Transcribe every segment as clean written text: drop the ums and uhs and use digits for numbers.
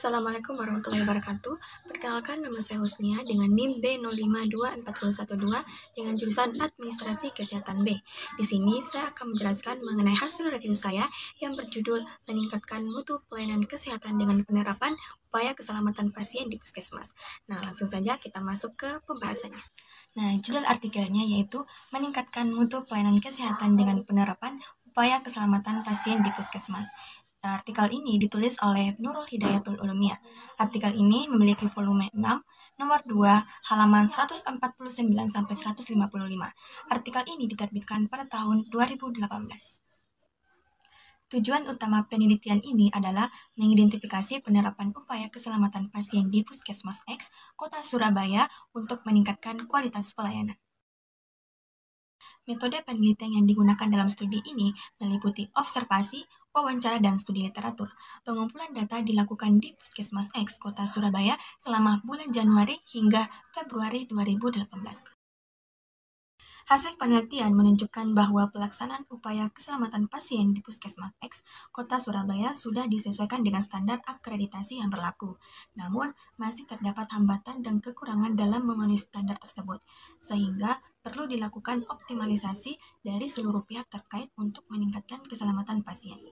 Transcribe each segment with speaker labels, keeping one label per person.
Speaker 1: Assalamualaikum warahmatullahi wabarakatuh. Perkenalkan, nama saya Husnia dengan NIM B052412 dengan jurusan Administrasi Kesehatan B. Di sini saya akan menjelaskan mengenai hasil review saya yang berjudul Meningkatkan Mutu Pelayanan Kesehatan dengan Penerapan Upaya Keselamatan Pasien di Puskesmas. Nah, langsung saja kita masuk ke pembahasannya. Nah, judul artikelnya yaitu Meningkatkan Mutu Pelayanan Kesehatan dengan Penerapan Upaya Keselamatan Pasien di Puskesmas. Artikel ini ditulis oleh Nurul Hidayatul Ulumiyah. Artikel ini memiliki volume 6, nomor 2, halaman 149-155. Artikel ini diterbitkan pada tahun 2018. Tujuan utama penelitian ini adalah mengidentifikasi penerapan upaya keselamatan pasien di Puskesmas X, Kota Surabaya untuk meningkatkan kualitas pelayanan. Metode penelitian yang digunakan dalam studi ini meliputi observasi, wawancara, dan studi literatur. Pengumpulan data dilakukan di Puskesmas X, Kota Surabaya selama bulan Januari hingga Februari 2018. Hasil penelitian menunjukkan bahwa pelaksanaan upaya keselamatan pasien di Puskesmas X, Kota Surabaya sudah disesuaikan dengan standar akreditasi yang berlaku. Namun, masih terdapat hambatan dan kekurangan dalam memenuhi standar tersebut, sehingga perlu dilakukan optimalisasi dari seluruh pihak terkait untuk meningkatkan keselamatan pasien.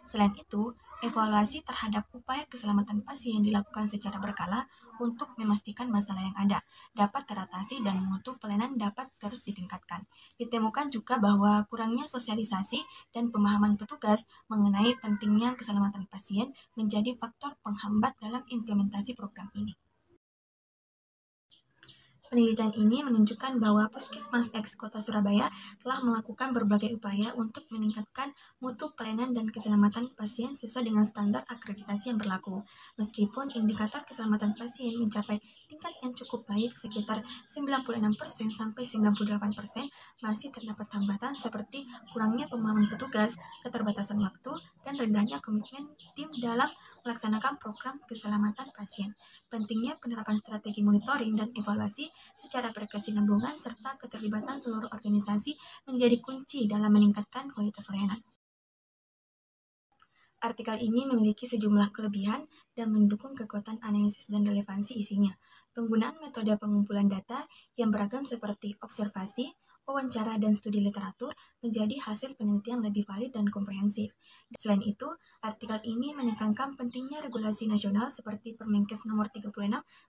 Speaker 1: Selain itu, evaluasi terhadap upaya keselamatan pasien dilakukan secara berkala untuk memastikan masalah yang ada dapat teratasi dan mutu pelayanan dapat terus ditingkatkan. Ditemukan juga bahwa kurangnya sosialisasi dan pemahaman petugas mengenai pentingnya keselamatan pasien menjadi faktor penghambat dalam implementasi program ini. Penelitian ini menunjukkan bahwa Puskesmas X Kota Surabaya telah melakukan berbagai upaya untuk meningkatkan mutu pelayanan dan keselamatan pasien sesuai dengan standar akreditasi yang berlaku. Meskipun indikator keselamatan pasien mencapai tingkat yang cukup baik sekitar 96% sampai 98%, masih terdapat hambatan seperti kurangnya pemahaman petugas, keterbatasan waktu, dan rendahnya komitmen tim dalam melaksanakan program keselamatan pasien. Pentingnya penerapan strategi monitoring dan evaluasi secara berkesinambungan serta keterlibatan seluruh organisasi menjadi kunci dalam meningkatkan kualitas layanan. Artikel ini memiliki sejumlah kelebihan dan mendukung kekuatan analisis dan relevansi isinya. Penggunaan metode pengumpulan data yang beragam seperti observasi, wawancara, dan studi literatur menjadi hasil penelitian lebih valid dan komprehensif. Selain itu, artikel ini menekankan pentingnya regulasi nasional seperti Permenkes nomor 36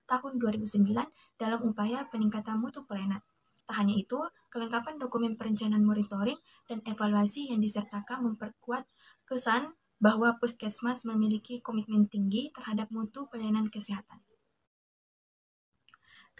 Speaker 1: tahun 2009 dalam upaya peningkatan mutu pelayanan. Tak hanya itu, kelengkapan dokumen perencanaan monitoring dan evaluasi yang disertakan memperkuat kesan bahwa Puskesmas memiliki komitmen tinggi terhadap mutu pelayanan kesehatan.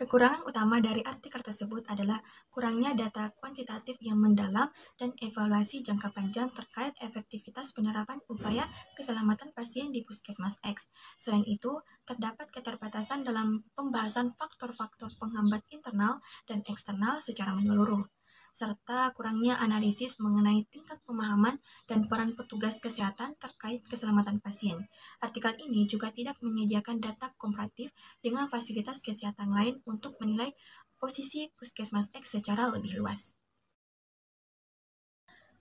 Speaker 1: Kekurangan utama dari artikel tersebut adalah kurangnya data kuantitatif yang mendalam dan evaluasi jangka panjang terkait efektivitas penerapan upaya keselamatan pasien di Puskesmas X. Selain itu, terdapat keterbatasan dalam pembahasan faktor-faktor penghambat internal dan eksternal secara menyeluruh, serta kurangnya analisis mengenai tingkat pemahaman dan peran petugas kesehatan terkait keselamatan pasien. Artikel ini juga tidak menyediakan data komparatif dengan fasilitas kesehatan lain untuk menilai posisi Puskesmas X secara lebih luas.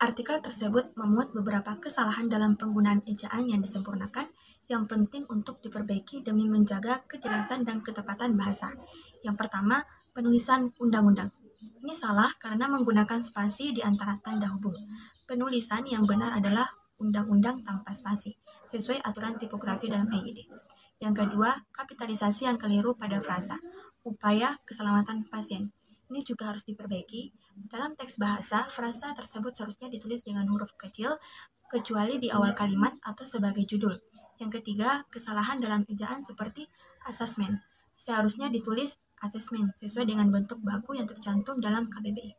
Speaker 1: Artikel tersebut memuat beberapa kesalahan dalam penggunaan ejaan yang disempurnakan yang penting untuk diperbaiki demi menjaga kejelasan dan ketepatan bahasa. Yang pertama, penulisan undang-undang. Ini salah karena menggunakan spasi di antara tanda hubung. Penulisan yang benar adalah undang-undang tanpa spasi, sesuai aturan tipografi dalam EYD. Yang kedua, kapitalisasi yang keliru pada frasa. Upaya keselamatan pasien. Ini juga harus diperbaiki. Dalam teks bahasa, frasa tersebut seharusnya ditulis dengan huruf kecil, kecuali di awal kalimat atau sebagai judul. Yang ketiga, kesalahan dalam ejaan seperti asesmen. Seharusnya ditulis asesmen sesuai dengan bentuk baku yang tercantum dalam KBBI.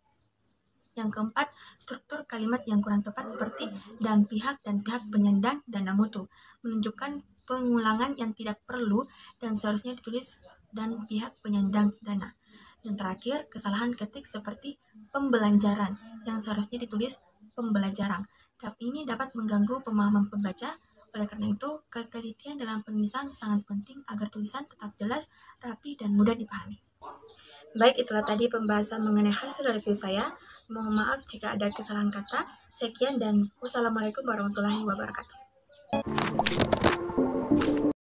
Speaker 1: Yang keempat, struktur kalimat yang kurang tepat seperti dan pihak penyandang dana mutu, menunjukkan pengulangan yang tidak perlu dan seharusnya ditulis dan pihak penyandang dana. Yang terakhir, kesalahan ketik seperti pembelajaran yang seharusnya ditulis pembelajaran. Tapi ini dapat mengganggu pemahaman pembaca. Oleh karena itu, ketelitian dalam penulisan sangat penting agar tulisan tetap jelas, rapi, dan mudah dipahami. Baik, itulah tadi pembahasan mengenai hasil review saya. Mohon maaf jika ada kesalahan kata. Sekian dan wassalamualaikum warahmatullahi wabarakatuh.